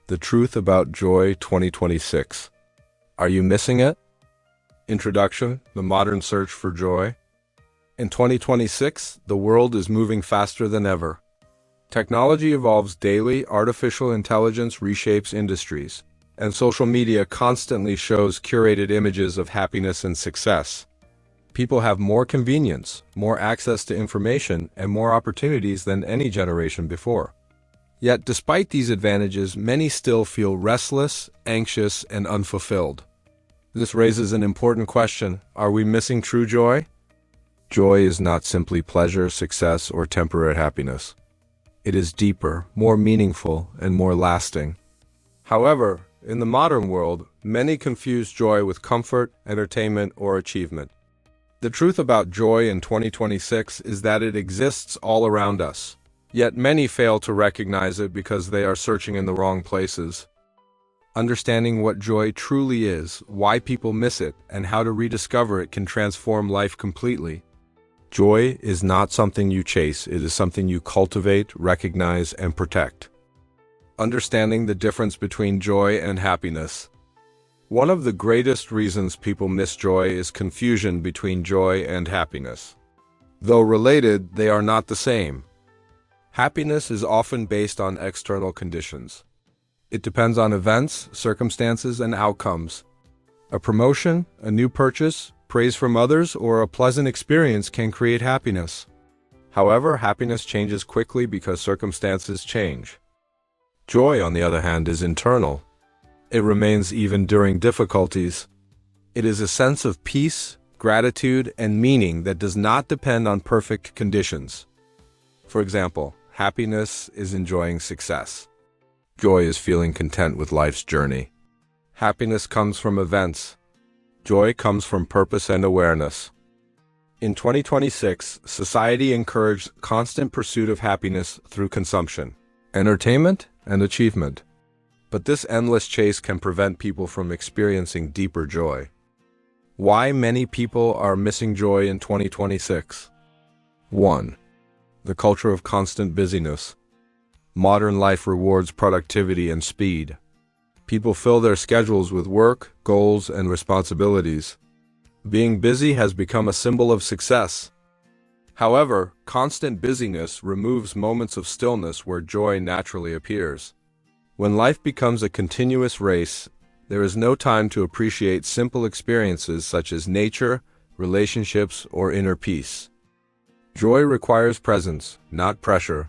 The Truth About Joy 2026. Are you missing it? Introduction: The Modern Search for Joy. In 2026, the world is moving faster than ever. Technology evolves daily, artificial intelligence reshapes industries, and social media constantly shows curated images of happiness and success. People have more convenience, more access to information, and more opportunities than any generation before. Yet, despite these advantages, many still feel restless, anxious, and unfulfilled. This raises an important question: are we missing true joy? Joy is not simply pleasure, success, or temporary happiness. It is deeper, more meaningful, and more lasting. However, in the modern world, many confuse joy with comfort, entertainment, or achievement. The truth about joy in 2026 is that it exists all around us. Yet many fail to recognize it because they are searching in the wrong places. Understanding what joy truly is, why people miss it, and how to rediscover it can transform life completely. Joy is not something you chase, it is something you cultivate, recognize, and protect. Understanding the difference between joy and happiness. One of the greatest reasons people miss joy is confusion between joy and happiness. Though related, they are not the same. Happiness is often based on external conditions. It depends on events, circumstances, and outcomes. A promotion, a new purchase, praise from others, or a pleasant experience can create happiness. However, happiness changes quickly because circumstances change. Joy, on the other hand, is internal. It remains even during difficulties. It is a sense of peace, gratitude, and meaning that does not depend on perfect conditions. For example, happiness is enjoying success. Joy is feeling content with life's journey. Happiness comes from events. Joy comes from purpose and awareness. In 2026, society encouraged constant pursuit of happiness through consumption, entertainment, and achievement. But this endless chase can prevent people from experiencing deeper joy. Why many people are missing joy in 2026? 1. The culture of constant busyness. Modern life rewards productivity and speed. People fill their schedules with work, goals, and responsibilities. Being busy has become a symbol of success. However, constant busyness removes moments of stillness where joy naturally appears. When life becomes a continuous race, there is no time to appreciate simple experiences such as nature, relationships, or inner peace. Joy requires presence, not pressure.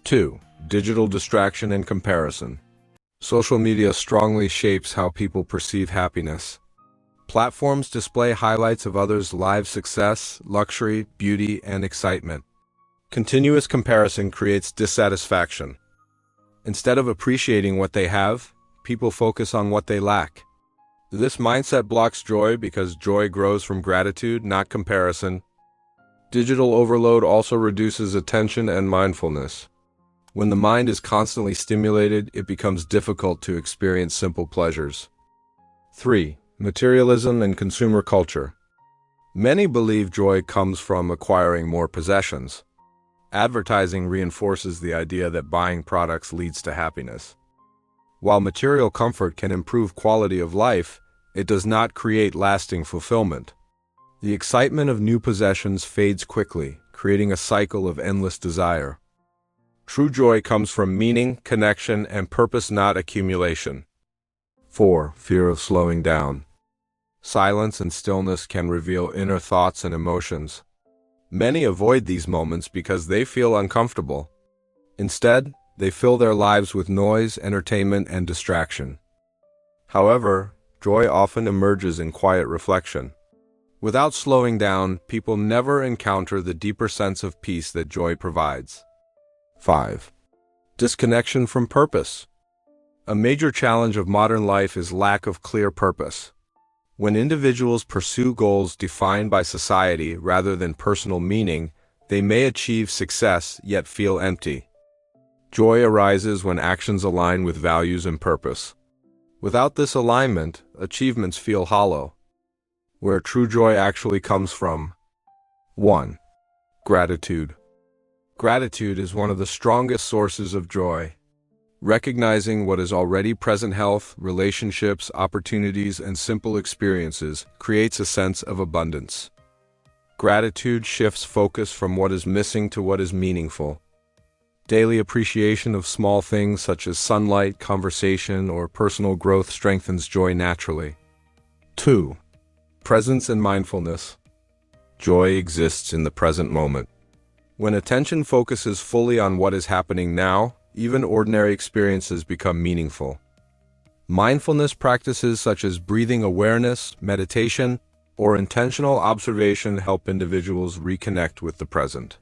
2. Digital distraction and comparison. Social media strongly shapes how people perceive happiness. Platforms display highlights of others' lives' success, luxury, beauty, and excitement. Continuous comparison creates dissatisfaction. Instead of appreciating what they have, people focus on what they lack. This mindset blocks joy because joy grows from gratitude, not comparison. Digital overload also reduces attention and mindfulness. When the mind is constantly stimulated, it becomes difficult to experience simple pleasures. 3. Materialism and consumer culture. Many believe joy comes from acquiring more possessions. Advertising reinforces the idea that buying products leads to happiness. While material comfort can improve quality of life, it does not create lasting fulfillment. The excitement of new possessions fades quickly, creating a cycle of endless desire. True joy comes from meaning, connection, and purpose, not accumulation. 4. Fear of slowing down. Silence and stillness can reveal inner thoughts and emotions. Many avoid these moments because they feel uncomfortable. Instead, they fill their lives with noise, entertainment, and distraction. However, joy often emerges in quiet reflection. Without slowing down, people never encounter the deeper sense of peace that joy provides. 5. Disconnection from purpose. A major challenge of modern life is lack of clear purpose. When individuals pursue goals defined by society rather than personal meaning, they may achieve success yet feel empty. Joy arises when actions align with values and purpose. Without this alignment, achievements feel hollow. Where true joy actually comes from. 1. Gratitude. Gratitude is one of the strongest sources of joy. Recognizing what is already present: health, relationships, opportunities, and simple experiences creates a sense of abundance. Gratitude shifts focus from what is missing to what is meaningful. Daily appreciation of small things such as sunlight, conversation, or personal growth strengthens joy naturally. 2. Presence and mindfulness. Joy exists in the present moment. When attention focuses fully on what is happening now, even ordinary experiences become meaningful. Mindfulness practices such as breathing awareness, meditation, or intentional observation help individuals reconnect with the present.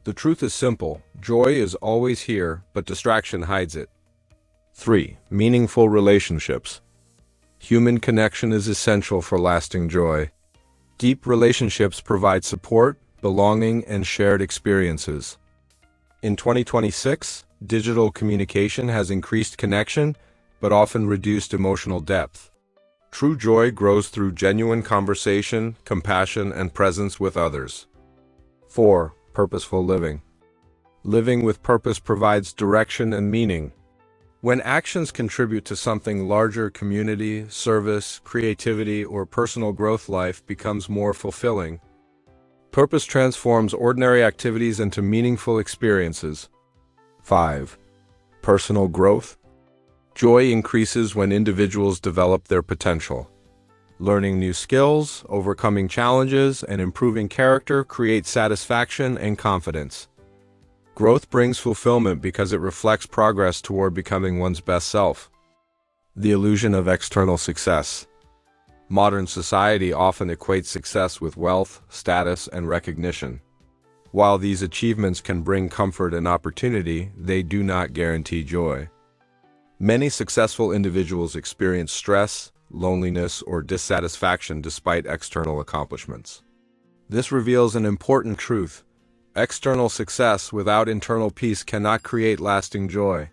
The truth is simple: joy is always here, but distraction hides it. 3. Meaningful relationships. Human connection is essential for lasting joy. Deep relationships provide support, belonging, and shared experiences. In 2026, digital communication has increased connection, but often reduced emotional depth. True joy grows through genuine conversation, compassion, and presence with others. 4. Purposeful living. Living with purpose provides direction and meaning. When actions contribute to something larger: community, service, creativity, or personal growth, life becomes more fulfilling. Purpose transforms ordinary activities into meaningful experiences. 5. Personal growth. Joy increases when individuals develop their potential. Learning new skills, overcoming challenges, and improving character create satisfaction and confidence. Growth brings fulfillment because it reflects progress toward becoming one's best self. The illusion of external success. Modern society often equates success with wealth, status, and recognition. While these achievements can bring comfort and opportunity, they do not guarantee joy. Many successful individuals experience stress, loneliness, or dissatisfaction despite external accomplishments. This reveals an important truth: external success without internal peace cannot create lasting joy.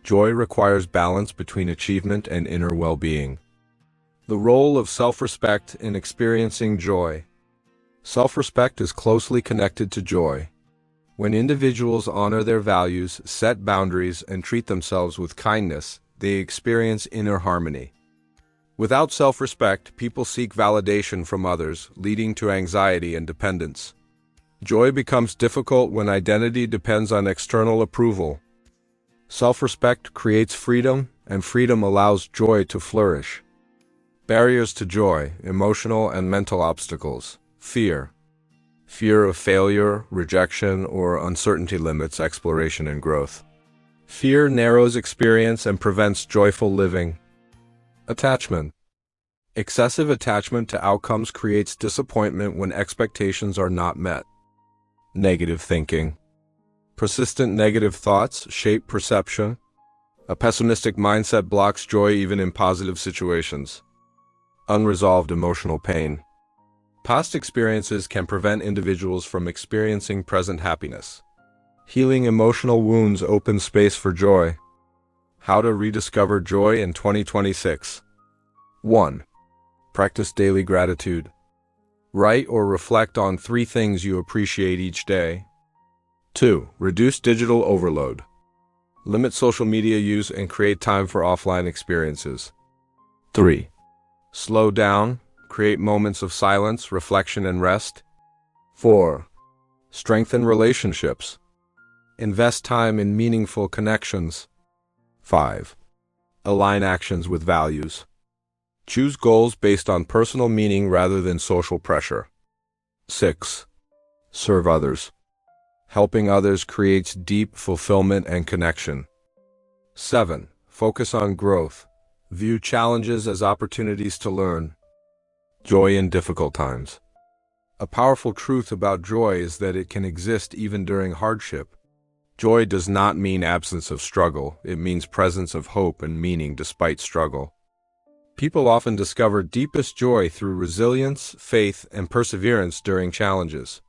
Joy requires balance between achievement and inner well-being. The role of self-respect in experiencing joy. Self-respect is closely connected to joy. When individuals honor their values, set boundaries, and treat themselves with kindness, they experience inner harmony. Without self-respect, people seek validation from others, leading to anxiety and dependence. Joy becomes difficult when identity depends on external approval. Self-respect creates freedom, and freedom allows joy to flourish. Barriers to joy: emotional and mental obstacles. Fear. Fear of failure, rejection, or uncertainty limits exploration and growth. Fear narrows experience and prevents joyful living. Attachment. Excessive attachment to outcomes creates disappointment when expectations are not met. Negative thinking. Persistent negative thoughts shape perception. A pessimistic mindset blocks joy even in positive situations. Unresolved emotional pain. Past experiences can prevent individuals from experiencing present happiness. Healing emotional wounds opens space for joy. How to rediscover joy in 2026. 1. Practice daily gratitude. Write or reflect on 3 things you appreciate each day. 2. Reduce digital overload. Limit social media use and create time for offline experiences. 3. Slow down. Create moments of silence, reflection, and rest. 4. Strengthen relationships. Invest time in meaningful connections. 5. Align actions with values. Choose goals based on personal meaning rather than social pressure. 6. Serve others. Helping others creates deep fulfillment and connection. 7. Focus on growth. View challenges as opportunities to learn. Joy in difficult times. A powerful truth about joy is that it can exist even during hardship. Joy does not mean absence of struggle, it means presence of hope and meaning despite struggle. People often discover deepest joy through resilience, faith, and perseverance during challenges.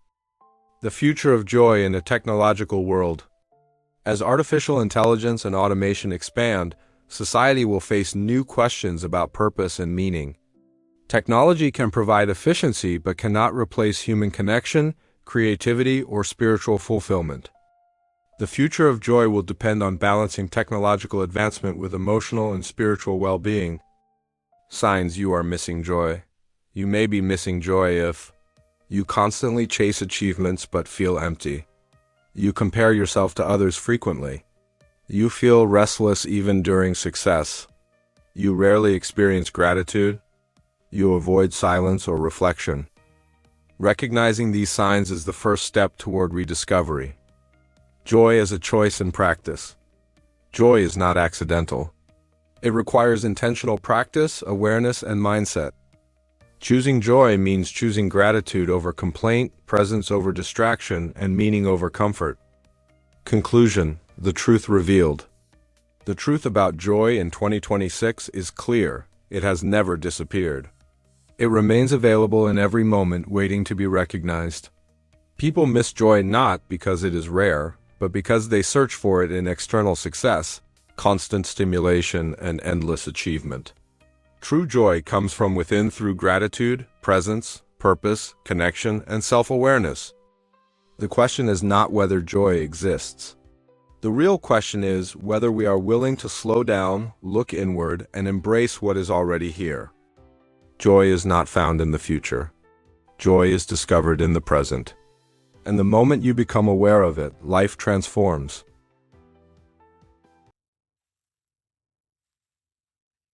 The future of joy in a technological world. As artificial intelligence and automation expand, society will face new questions about purpose and meaning. Technology can provide efficiency but cannot replace human connection, creativity, or spiritual fulfillment. The future of joy will depend on balancing technological advancement with emotional and spiritual well-being. Signs you are missing joy. You may be missing joy if you constantly chase achievements but feel empty. You compare yourself to others frequently. You feel restless even during success. You rarely experience gratitude. You avoid silence or reflection. Recognizing these signs is the first step toward rediscovery. Joy is a choice in practice. Joy is not accidental. It requires intentional practice, awareness, and mindset. Choosing joy means choosing gratitude over complaint, presence over distraction, and meaning over comfort. Conclusion: the truth revealed. The truth about joy in 2026 is clear. It has never disappeared. It remains available in every moment, waiting to be recognized. People miss joy not because it is rare, but because they search for it in external success, constant stimulation, and endless achievement. True joy comes from within through gratitude, presence, purpose, connection, and self-awareness. The question is not whether joy exists. The real question is whether we are willing to slow down, look inward, and embrace what is already here. Joy is not found in the future. Joy is discovered in the present. And the moment you become aware of it, life transforms.